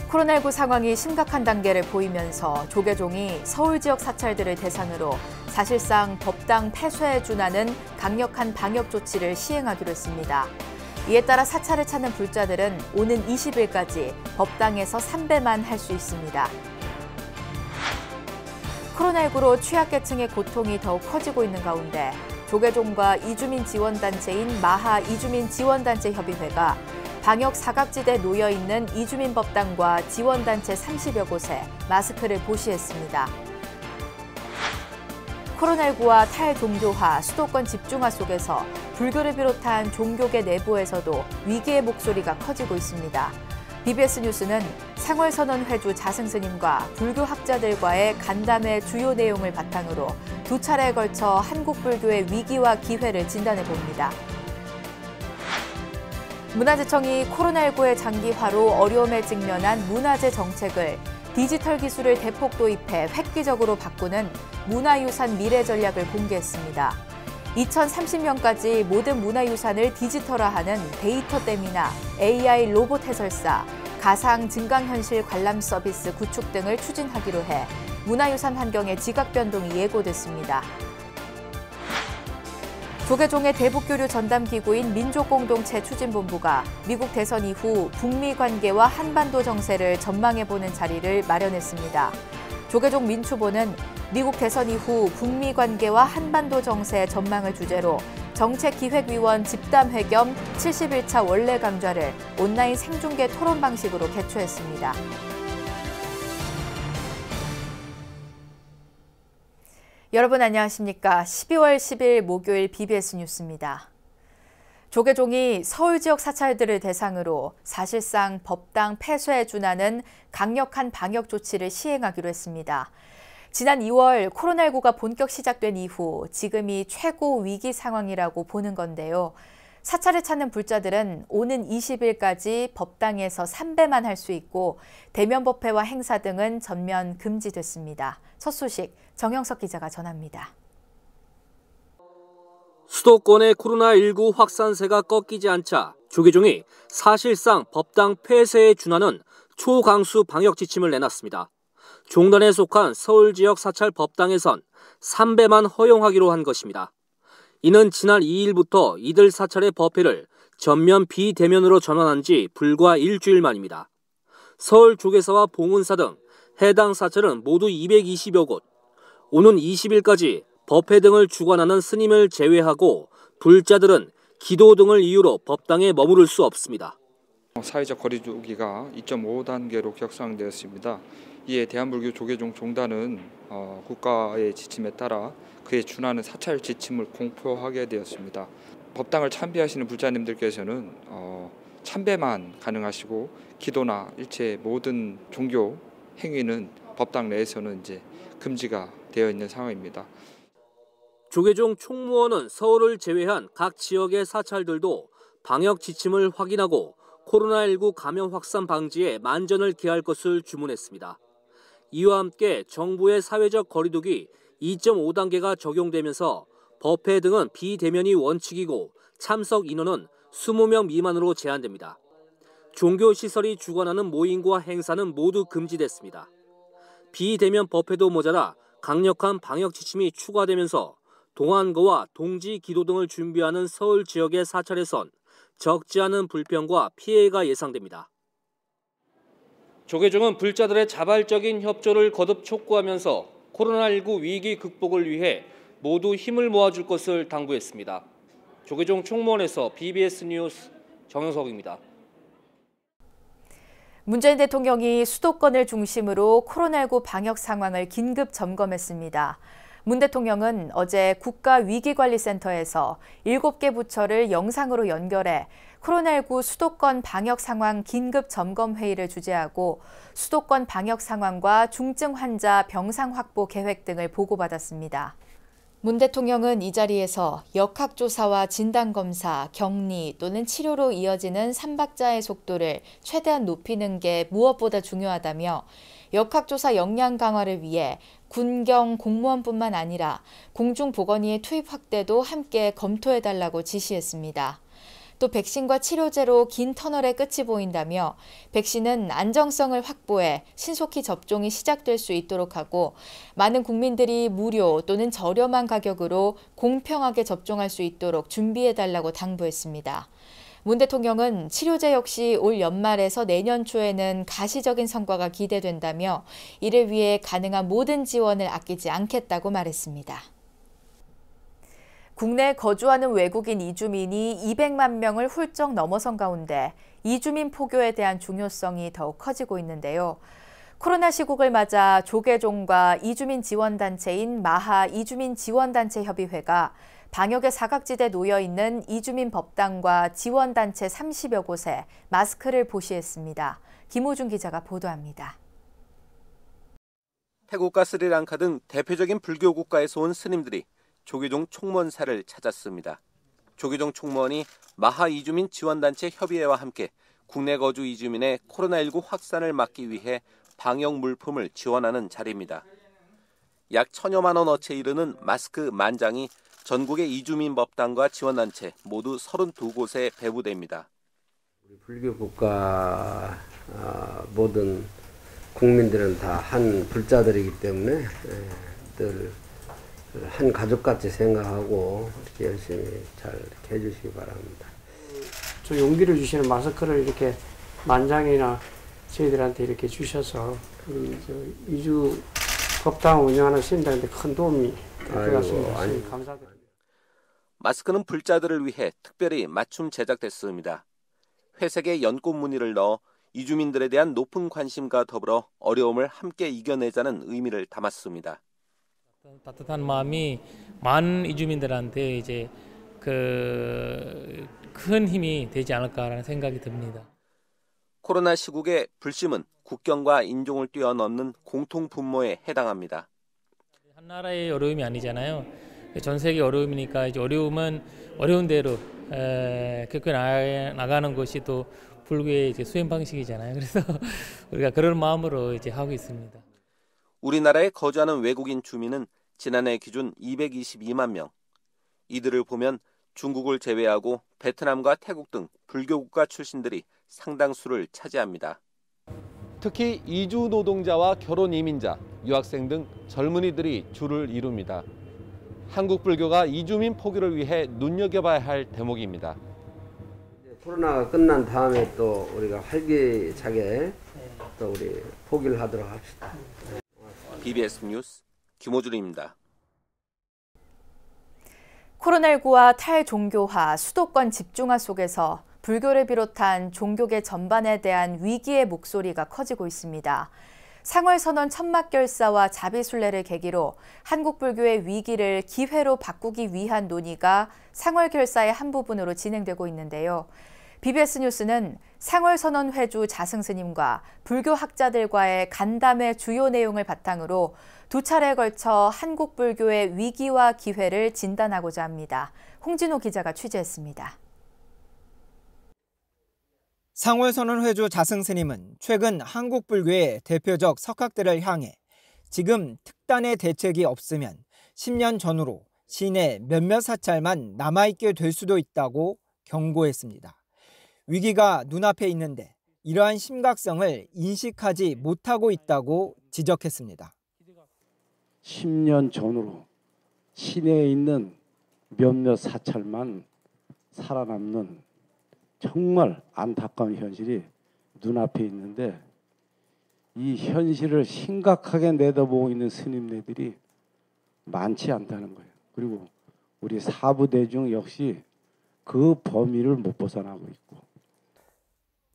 코로나19 상황이 심각한 단계를 보이면서 조계종이 서울 지역 사찰들을 대상으로 사실상 법당 폐쇄에 준하는 강력한 방역 조치를 시행하기로 했습니다. 이에 따라 사찰을 찾는 불자들은 오는 20일까지 법당에서 삼배만 할 수 있습니다. 코로나19로 취약계층의 고통이 더욱 커지고 있는 가운데 조계종과 이주민 지원단체인 마하 이주민지원단체 협의회가 방역 사각지대에 놓여있는 이주민 법당과 지원단체 30여 곳에 마스크를 보시했습니다. 코로나19와 탈종교화, 수도권 집중화 속에서 불교를 비롯한 종교계 내부에서도 위기의 목소리가 커지고 있습니다. BBS 뉴스는 생활선언 회주 자승스님과 불교 학자들과의 간담회 주요 내용을 바탕으로 두 차례에 걸쳐 한국 불교의 위기와 기회를 진단해 봅니다. 문화재청이 코로나19의 장기화로 어려움에 직면한 문화재 정책을 디지털 기술을 대폭 도입해 획기적으로 바꾸는 문화유산 미래 전략을 공개했습니다. 2030년까지 모든 문화유산을 디지털화하는 데이터댐이나 AI 로봇 해설사, 가상 증강현실 관람 서비스 구축 등을 추진하기로 해 문화유산 환경의 지각 변동이 예고됐습니다. 조계종의 대북교류 전담기구인 민족공동체 추진본부가 미국 대선 이후 북미 관계와 한반도 정세를 전망해보는 자리를 마련했습니다. 조계종 민추보는 미국 대선 이후 북미 관계와 한반도 정세 전망을 주제로 정책기획위원 집담회 겸 71차 원내 강좌를 온라인 생중계 토론 방식으로 개최했습니다. 여러분 안녕하십니까? 12월 10일 목요일 BBS 뉴스입니다. 조계종이 서울 지역 사찰들을 대상으로 사실상 법당 폐쇄에 준하는 강력한 방역 조치를 시행하기로 했습니다. 지난 2월 코로나19가 본격 시작된 이후 지금이 최고 위기 상황이라고 보는 건데요. 사찰을 찾는 불자들은 오는 20일까지 법당에서 삼배만 할 수 있고 대면 법회와 행사 등은 전면 금지됐습니다. 첫 소식 정영석 기자가 전합니다. 수도권의 코로나19 확산세가 꺾이지 않자 조계종이 사실상 법당 폐쇄에 준하는 초강수 방역 지침을 내놨습니다. 종단에 속한 서울 지역 사찰 법당에선 3배만 허용하기로 한 것입니다. 이는 지난 2일부터 이들 사찰의 법회를 전면 비대면으로 전환한 지 불과 일주일 만입니다. 서울 조계사와 봉은사 등 해당 사찰은 모두 220여 곳, 오는 20일까지 법회 등을 주관하는 스님을 제외하고 불자들은 기도 등을 이유로 법당에 머무를 수 없습니다. 사회적 거리 두기가 2.5단계로 격상되었습니다. 이에 대한불교 조계종 종단은 국가의 지침에 따라 그에 준하는 사찰 지침을 공표하게 되었습니다. 법당을 참배하시는 불자님들께서는 참배만 가능하시고 기도나 일체 모든 종교 행위는 법당 내에서는 이제 금지가 되어 있는 상황입니다. 조계종 총무원은 서울을 제외한 각 지역의 사찰들도 방역 지침을 확인하고 코로나19 감염 확산 방지에 만전을 기할 것을 주문했습니다. 이와 함께 정부의 사회적 거리두기 2.5단계가 적용되면서 법회 등은 비대면이 원칙이고 참석 인원은 20명 미만으로 제한됩니다. 종교시설이 주관하는 모임과 행사는 모두 금지됐습니다. 비대면 법회도 모자라 강력한 방역 지침이 추가되면서 동안거와 동지 기도 등을 준비하는 서울 지역의 사찰에선 적지 않은 불평과 피해가 예상됩니다. 조계종은 불자들의 자발적인 협조를 거듭 촉구하면서 코로나19 위기 극복을 위해 모두 힘을 모아줄 것을 당부했습니다. 조계종 총무원에서 BBS 뉴스 정영석입니다. 문재인 대통령이 수도권을 중심으로 코로나19 방역 상황을 긴급 점검했습니다. 문 대통령은 어제 국가위기관리센터에서 7개 부처를 영상으로 연결해 코로나19 수도권 방역 상황 긴급 점검 회의를 주재하고 수도권 방역 상황과 중증 환자 병상 확보 계획 등을 보고받았습니다. 문 대통령은 이 자리에서 역학조사와 진단검사, 격리 또는 치료로 이어지는 삼박자의 속도를 최대한 높이는 게 무엇보다 중요하다며 역학조사 역량 강화를 위해 군경 공무원뿐만 아니라 공중보건의의 투입 확대도 함께 검토해달라고 지시했습니다. 또 백신과 치료제로 긴 터널의 끝이 보인다며 백신은 안정성을 확보해 신속히 접종이 시작될 수 있도록 하고 많은 국민들이 무료 또는 저렴한 가격으로 공평하게 접종할 수 있도록 준비해달라고 당부했습니다. 문 대통령은 치료제 역시 올 연말에서 내년 초에는 가시적인 성과가 기대된다며 이를 위해 가능한 모든 지원을 아끼지 않겠다고 말했습니다. 국내에 거주하는 외국인 이주민이 200만 명을 훌쩍 넘어선 가운데 이주민 포교에 대한 중요성이 더욱 커지고 있는데요. 코로나 시국을 맞아 조계종과 이주민 지원단체인 마하 이주민지원단체협의회가 방역의 사각지대에 놓여있는 이주민 법당과 지원단체 30여 곳에 마스크를 보시했습니다. 김호준 기자가 보도합니다. 태국과 스리랑카 등 대표적인 불교 국가에서 온 스님들이 조계종 총무원사를 찾았습니다. 조계종 총무원이 마하 이주민 지원단체 협의회와 함께 국내 거주 이주민의 코로나19 확산을 막기 위해 방역 물품을 지원하는 자리입니다. 약 1,000여만 원어치에 이르는 마스크 10,000장이 전국의 이주민 법당과 지원단체 모두 32곳에 배부됩니다. 우리 불교 국가 모든 국민들은 다 한 불자들이기 때문에 늘 한 가족같이 생각하고 이렇게 열심히 잘 이렇게 해주시기 바랍니다. 저 용기를 주시는 마스크를 이렇게 10,000장이나 저희들한테 이렇게 주셔서 이주 법당 운영하는 스님들한테 큰 도움이 될 것 같습니다. 감사드립니다. 마스크는 불자들을 위해 특별히 맞춤 제작됐습니다. 회색의 연꽃 무늬를 넣어 이주민들에 대한 높은 관심과 더불어 어려움을 함께 이겨내자는 의미를 담았습니다. 따뜻한 마음이 많은 이주민들한테 이제 큰 힘이 되지 않을까라는 생각이 듭니다. 코로나 시국의 불심은 국경과 인종을 뛰어넘는 공통 분모에 해당합니다. 한 나라의 어려움이 아니잖아요. 전 세계 어려움이니까 이제 어려움은 어려운 대로 겪어 나가는 것이 또 불교의 이제 수행 방식이잖아요. 그래서 우리가 그런 마음으로 이제 하고 있습니다. 우리나라에 거주하는 외국인 주민은 지난해 기준 222만 명. 이들을 보면 중국을 제외하고 베트남과 태국 등 불교 국가 출신들이 상당수를 차지합니다. 특히 이주 노동자와 결혼 이민자, 유학생 등 젊은이들이 주를 이룹니다. 한국 불교가 이주민 포교를 위해 눈여겨봐야 할 대목입니다. 코로나가 끝난 다음에 또 우리가 활기차게 또 우리 포기를 하도록 합시다. BBS 뉴스 김호준입니다. 코로나19와 탈종교화, 수도권 집중화 속에서 불교를 비롯한 종교계 전반에 대한 위기의 목소리가 커지고 있습니다. 상월선언 천막결사와 자비순례를 계기로 한국 불교의 위기를 기회로 바꾸기 위한 논의가 상월결사의 한 부분으로 진행되고 있는데요. BBS 뉴스는 상월선언 회주 자승스님과 불교 학자들과의 간담회 주요 내용을 바탕으로 두 차례에 걸쳐 한국 불교의 위기와 기회를 진단하고자 합니다. 홍진호 기자가 취재했습니다. 상월선언 회주 자승스님은 최근 한국 불교의 대표적 석학들을 향해 지금 특단의 대책이 없으면 10년 전으로 시내 몇몇 사찰만 남아있게 될 수도 있다고 경고했습니다. 위기가 눈앞에 있는데 이러한 심각성을 인식하지 못하고 있다고 지적했습니다. 10년 전으로 시내에 있는 몇몇 사찰만 살아남는 정말 안타까운 현실이 눈앞에 있는데 이 현실을 심각하게 내다보고 있는 스님네들이 많지 않다는 거예요. 그리고 우리 사부대중 역시 그 범위를 못 벗어나고 있고.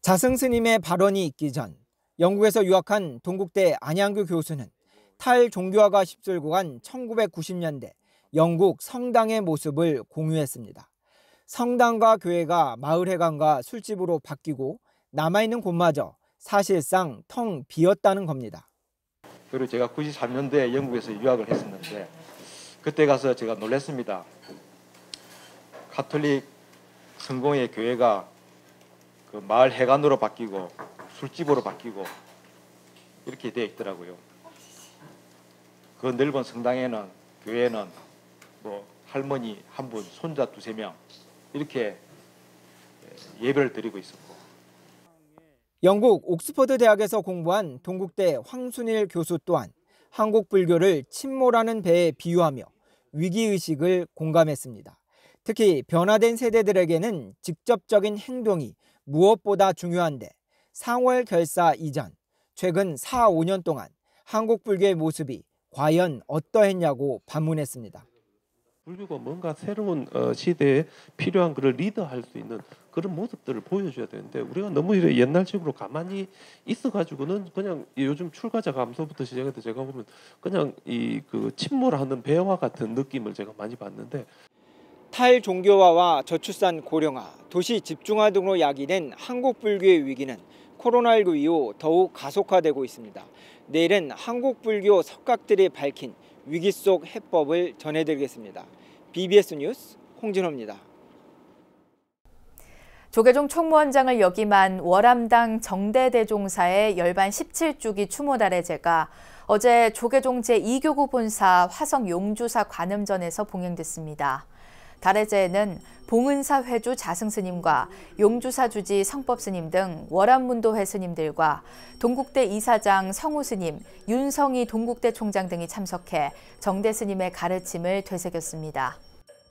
자승스님의 발언이 있기 전 영국에서 유학한 동국대 안양교 교수는 탈종교화가 휩쓸고 간 1990년대 영국 성당의 모습을 공유했습니다. 성당과 교회가 마을회관과 술집으로 바뀌고 남아있는 곳마저 사실상 텅 비었다는 겁니다. 그리고 제가 93년도에 영국에서 유학을 했었는데 그때 가서 제가 놀랐습니다. 가톨릭 성공의 교회가 그 마을 회관으로 바뀌고 술집으로 바뀌고 이렇게 되어 있더라고요. 그 넓은 성당에는 교회는 뭐 할머니 한 분, 손자 2-3명 이렇게 예배를 드리고 있었고. 영국 옥스퍼드 대학에서 공부한 동국대 황순일 교수 또한 한국 불교를 침몰하는 배에 비유하며 위기의식을 공감했습니다. 특히 변화된 세대들에게는 직접적인 행동이 무엇보다 중요한데 상월 결사 이전, 최근 4, 5년 동안 한국 불교의 모습이 과연 어떠했냐고 반문했습니다. 불교가 뭔가 새로운 시대에 필요한 것을 리더할 수 있는 그런 모습들을 보여줘야 되는데 우리가 너무 옛날식으로 가만히 있어가지고는 그냥 요즘 출가자 감소부터 시작해서 제가 보면 그냥 그 침몰하는 배와 같은 느낌을 제가 많이 봤는데 탈종교화와 저출산 고령화, 도시 집중화 등으로 야기된 한국 불교의 위기는 코로나19 이후 더욱 가속화되고 있습니다. 내일은 한국 불교 석각들이 밝힌 위기 속 해법을 전해드리겠습니다. BBS 뉴스 홍진호입니다. 조계종 총무원장을 역임한 월암당 정대대종사의 열반 17주기 추모달의제가 어제 조계종 제2교구 본사 화성 용주사 관음전에서 봉행됐습니다. 달의제에는 봉은사 회주 자승스님과 용주사 주지 성법스님 등 월암문도회 스님들과 동국대 이사장 성우스님, 윤성희 동국대 총장 등이 참석해 정대 스님의 가르침을 되새겼습니다.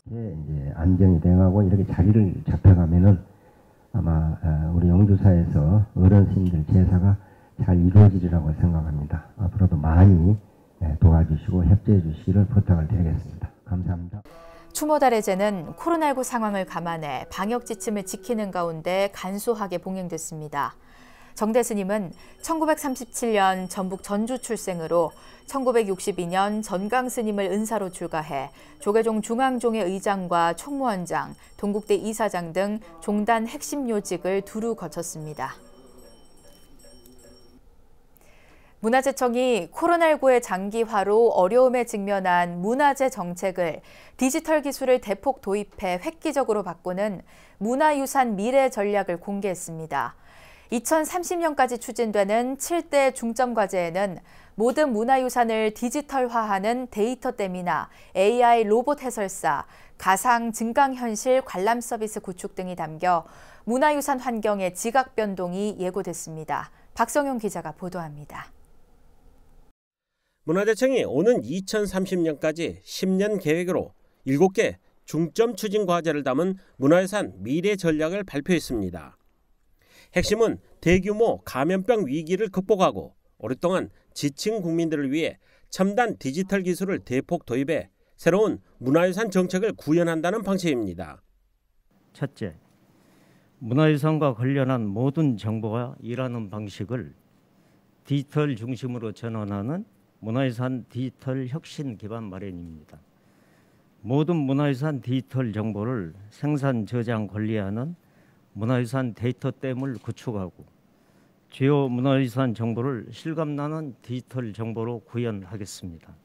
이제 안정이 돼가고 이렇게 자리를 잡혀가면은 아마 우리 용주사에서 어른 스님들 제사가 잘 이루어지리라고 생각합니다. 앞으로도 많이 도와주시고 협조해 주시기를 부탁을 드리겠습니다. 감사합니다. 추모달의제는 코로나19 상황을 감안해 방역 지침을 지키는 가운데 간소하게 봉행됐습니다. 정대 스님은 1937년 전북 전주 출생으로 1962년 전강 스님을 은사로 출가해 조계종 중앙종의 의장과 총무원장, 동국대 이사장 등 종단 핵심 요직을 두루 거쳤습니다. 문화재청이 코로나19의 장기화로 어려움에 직면한 문화재 정책을 디지털 기술을 대폭 도입해 획기적으로 바꾸는 문화유산 미래 전략을 공개했습니다. 2030년까지 추진되는 7대 중점 과제에는 모든 문화유산을 디지털화하는 데이터댐이나 AI 로봇 해설사, 가상 증강현실 관람 서비스 구축 등이 담겨 문화유산 환경의 지각 변동이 예고됐습니다. 박성용 기자가 보도합니다. 문화재청이 오는 2030년까지 10년 계획으로 7개 중점 추진 과제를 담은 문화유산 미래 전략을 발표했습니다. 핵심은 대규모 감염병 위기를 극복하고 오랫동안 지친 국민들을 위해 첨단 디지털 기술을 대폭 도입해 새로운 문화유산 정책을 구현한다는 방식입니다. 첫째, 문화유산과 관련한 모든 정보가 일하는 방식을 디지털 중심으로 전환하는 문화유산 디지털 혁신 기반 마련입니다. 모든 문화유산 디지털 정보를 생산, 저장, 관리하는 문화유산 데이터댐을 구축하고 주요 문화유산 정보를 실감나는 디지털 정보로 구현하겠습니다.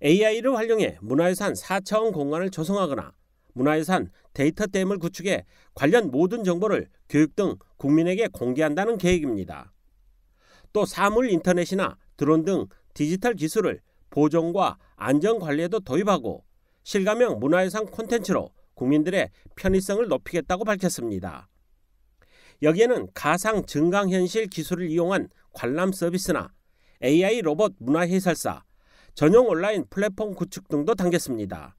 AI를 활용해 문화유산 4차원 공간을 조성하거나 문화유산 데이터댐을 구축해 관련 모든 정보를 교육 등 국민에게 공개한다는 계획입니다. 또 사물 인터넷이나 드론 등 디지털 기술을 보존과 안전 관리에도 도입하고 실감형 문화유산 콘텐츠로 국민들의 편의성을 높이겠다고 밝혔습니다. 여기에는 가상 증강현실 기술을 이용한 관람 서비스나 AI 로봇 문화해설사, 전용 온라인 플랫폼 구축 등도 담겼습니다.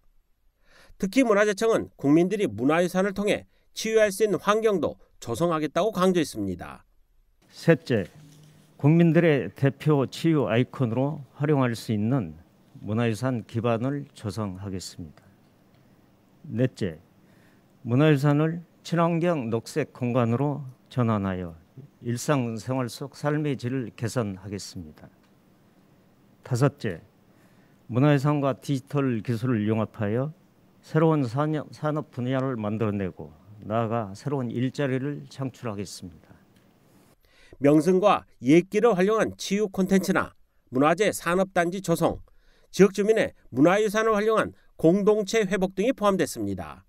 특히 문화재청은 국민들이 문화유산을 통해 치유할 수 있는 환경도 조성하겠다고 강조했습니다. 셋째, 국민들의 대표 치유 아이콘으로 활용할 수 있는 문화유산 기반을 조성하겠습니다. 넷째, 문화유산을 친환경 녹색 공간으로 전환하여 일상생활 속 삶의 질을 개선하겠습니다. 다섯째, 문화유산과 디지털 기술을 융합하여 새로운 산업 분야를 만들어내고 나아가 새로운 일자리를 창출하겠습니다. 명승과 옛길을 활용한 치유 콘텐츠나 문화재 산업단지 조성, 지역 주민의 문화유산을 활용한 공동체 회복 등이 포함됐습니다.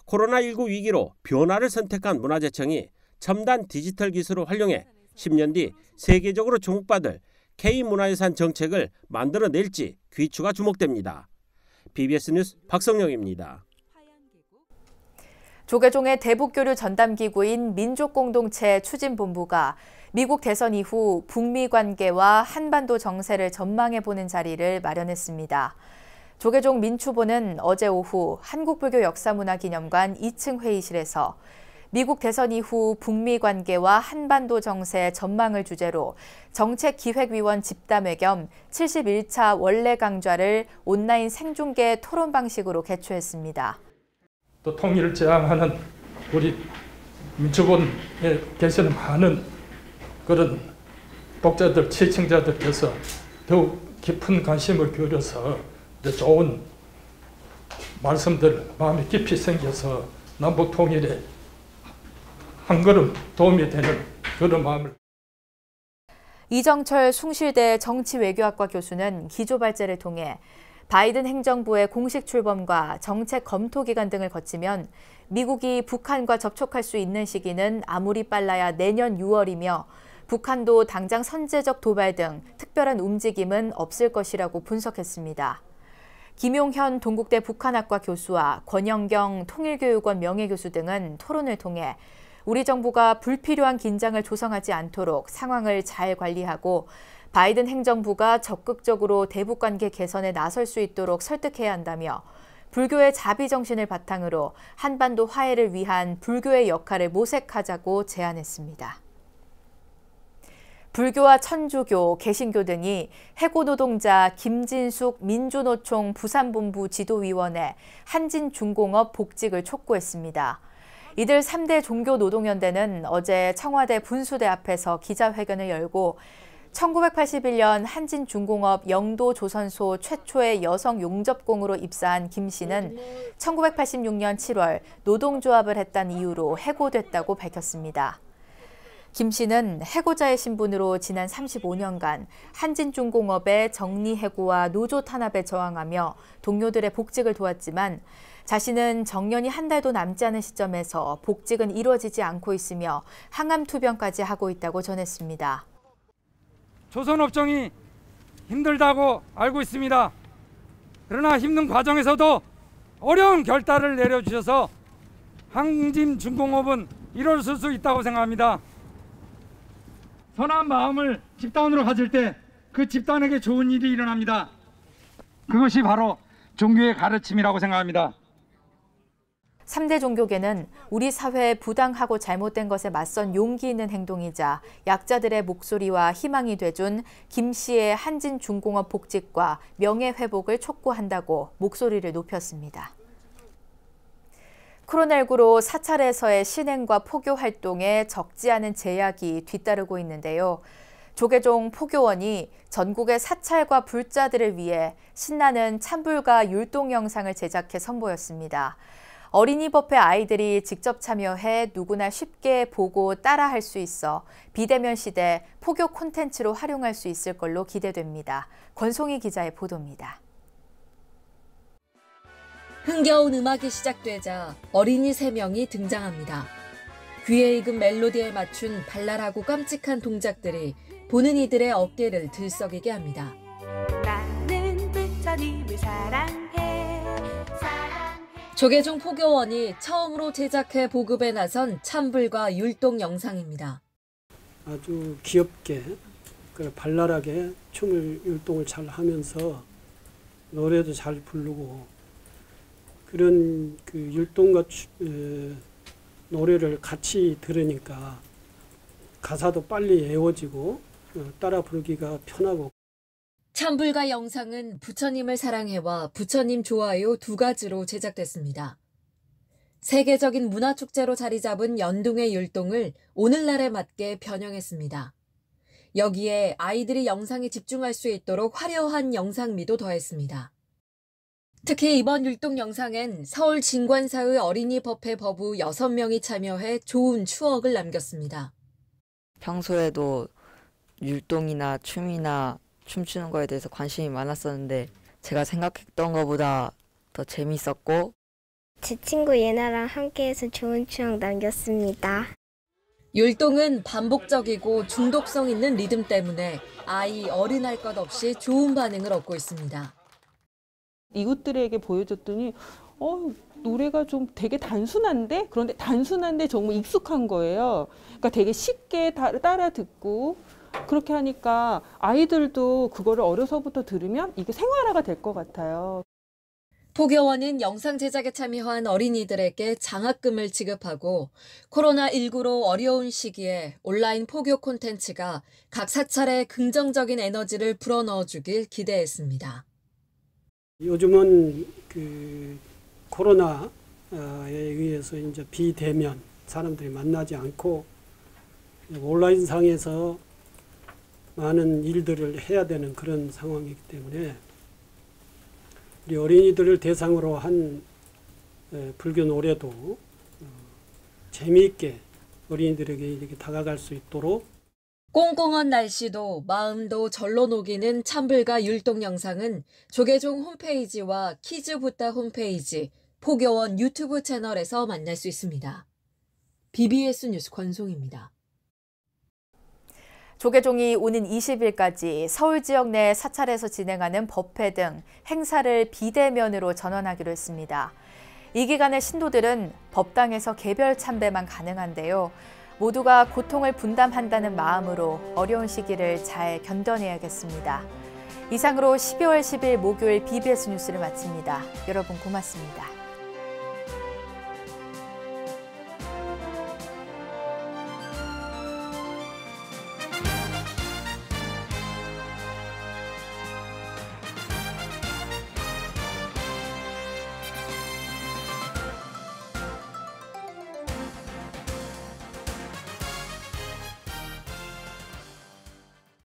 코로나19 위기로 변화를 선택한 문화재청이 첨단 디지털 기술을 활용해 10년 뒤 세계적으로 주목받을 K문화유산 정책을 만들어낼지 귀추가 주목됩니다. BBS 뉴스 박성영입니다. 조계종의 대북교류 전담기구인 민족공동체 추진본부가 미국 대선 이후 북미 관계와 한반도 정세를 전망해보는 자리를 마련했습니다. 조계종 민추보는 어제 오후 한국불교역사문화기념관 2층 회의실에서 미국 대선 이후 북미 관계와 한반도 정세 전망을 주제로 정책기획위원 집담회 겸 71차 원래 강좌를 온라인 생중계 토론 방식으로 개최했습니다. 또 통일을 지향하는 우리 민주본에 계시는 많은 그런 독자들, 시청자들께서 더욱 깊은 관심을 기울여서 좋은 말씀들 마음에 깊이 생겨서 남북 통일에 한 걸음 도움이 되는 그런 마음을. 이정철 숭실대 정치외교학과 교수는 기조발제를 통해 바이든 행정부의 공식 출범과 정책 검토 기간 등을 거치면 미국이 북한과 접촉할 수 있는 시기는 아무리 빨라야 내년 6월이며 북한도 당장 선제적 도발 등 특별한 움직임은 없을 것이라고 분석했습니다. 김용현 동국대 북한학과 교수와 권영경 통일교육원 명예교수 등은 토론을 통해 우리 정부가 불필요한 긴장을 조성하지 않도록 상황을 잘 관리하고 바이든 행정부가 적극적으로 대북관계 개선에 나설 수 있도록 설득해야 한다며 불교의 자비 정신을 바탕으로 한반도 화해를 위한 불교의 역할을 모색하자고 제안했습니다. 불교와 천주교, 개신교 등이 해고 노동자 김진숙 민주노총 부산본부 지도위원회 한진중공업 복직을 촉구했습니다. 이들 3대 종교노동연대는 어제 청와대 분수대 앞에서 기자회견을 열고 1981년 한진중공업 영도조선소 최초의 여성 용접공으로 입사한 김 씨는 1986년 7월 노동조합을 했다는 이유로 해고됐다고 밝혔습니다. 김 씨는 해고자의 신분으로 지난 35년간 한진중공업의 정리해고와 노조 탄압에 저항하며 동료들의 복직을 도왔지만 자신은 정년이 한 달도 남지 않은 시점에서 복직은 이루어지지 않고 있으며 항암투병까지 하고 있다고 전했습니다. 조선업종이 힘들다고 알고 있습니다. 그러나 힘든 과정에서도 어려운 결단을 내려주셔서 한진중공업은 이뤄질 수 있다고 생각합니다. 선한 마음을 집단으로 가질 때 그 집단에게 좋은 일이 일어납니다. 그것이 바로 종교의 가르침이라고 생각합니다. 3대 종교계는 우리 사회에 부당하고 잘못된 것에 맞선 용기 있는 행동이자 약자들의 목소리와 희망이 돼준 김 씨의 한진중공업 복직과 명예회복을 촉구한다고 목소리를 높였습니다. 코로나19로 사찰에서의 신행과 포교 활동에 적지 않은 제약이 뒤따르고 있는데요. 조계종 포교원이 전국의 사찰과 불자들을 위해 신나는 찬불과 율동 영상을 제작해 선보였습니다. 어린이 법회 아이들이 직접 참여해 누구나 쉽게 보고 따라할 수 있어 비대면 시대 포교 콘텐츠로 활용할 수 있을 걸로 기대됩니다. 권송희 기자의 보도입니다. 흥겨운 음악이 시작되자 어린이 3명이 등장합니다. 귀에 익은 멜로디에 맞춘 발랄하고 깜찍한 동작들이 보는 이들의 어깨를 들썩이게 합니다. 나는 부처님을 사랑해. 조계종 포교원이 처음으로 제작해 보급에 나선 찬불과 율동 영상입니다. 아주 귀엽게 발랄하게 춤을 율동을 잘 하면서 노래도 잘 부르고 그런 그 율동과 노래를 같이 들으니까 가사도 빨리 외워지고 따라 부르기가 편하고. 찬불과 영상은 부처님을 사랑해와 부처님 좋아요 2가지로 제작됐습니다. 세계적인 문화축제로 자리 잡은 연동의 율동을 오늘날에 맞게 변형했습니다. 여기에 아이들이 영상에 집중할 수 있도록 화려한 영상미도 더했습니다. 특히 이번 율동 영상엔 서울 진관사의 어린이 법회 법우 6명이 참여해 좋은 추억을 남겼습니다. 평소에도 율동이나 춤이나 춤추는 거에 대해서 관심이 많았었는데 제가 생각했던 것보다 더 재밌었고 제 친구 예나랑 함께해서 좋은 추억 남겼습니다. 율동은 반복적이고 중독성 있는 리듬 때문에 아이, 어른 할 것 없이 좋은 반응을 얻고 있습니다. 이웃들에게 보여줬더니 노래가 좀 되게 단순한데, 그런데 단순한데 정말 익숙한 거예요. 그러니까 되게 쉽게 따라 듣고, 그렇게 하니까 아이들도 그거를 어려서부터 들으면 이게 생활화가 될 것 같아요. 포교원은 영상 제작에 참여한 어린이들에게 장학금을 지급하고 코로나19로 어려운 시기에 온라인 포교 콘텐츠가 각 사찰에 긍정적인 에너지를 불어넣어주길 기대했습니다. 요즘은 그 코로나에 의해서 이제 비대면 사람들이 만나지 않고 온라인상에서 많은 일들을 해야 되는 그런 상황이기 때문에 우리 어린이들을 대상으로 한 불교 노래도 재미있게 어린이들에게 이렇게 다가갈 수 있도록. 꽁꽁한 날씨도 마음도 절로 녹이는 찬불과 율동 영상은 조계종 홈페이지와 키즈부따 홈페이지, 포교원 유튜브 채널에서 만날 수 있습니다. BBS 뉴스 권송입니다. 조계종이 오는 20일까지 서울 지역 내 사찰에서 진행하는 법회 등 행사를 비대면으로 전환하기로 했습니다. 이 기간에 신도들은 법당에서 개별 참배만 가능한데요. 모두가 고통을 분담한다는 마음으로 어려운 시기를 잘 견뎌내야겠습니다. 이상으로 12월 10일 목요일 BBS 뉴스를 마칩니다. 여러분 고맙습니다.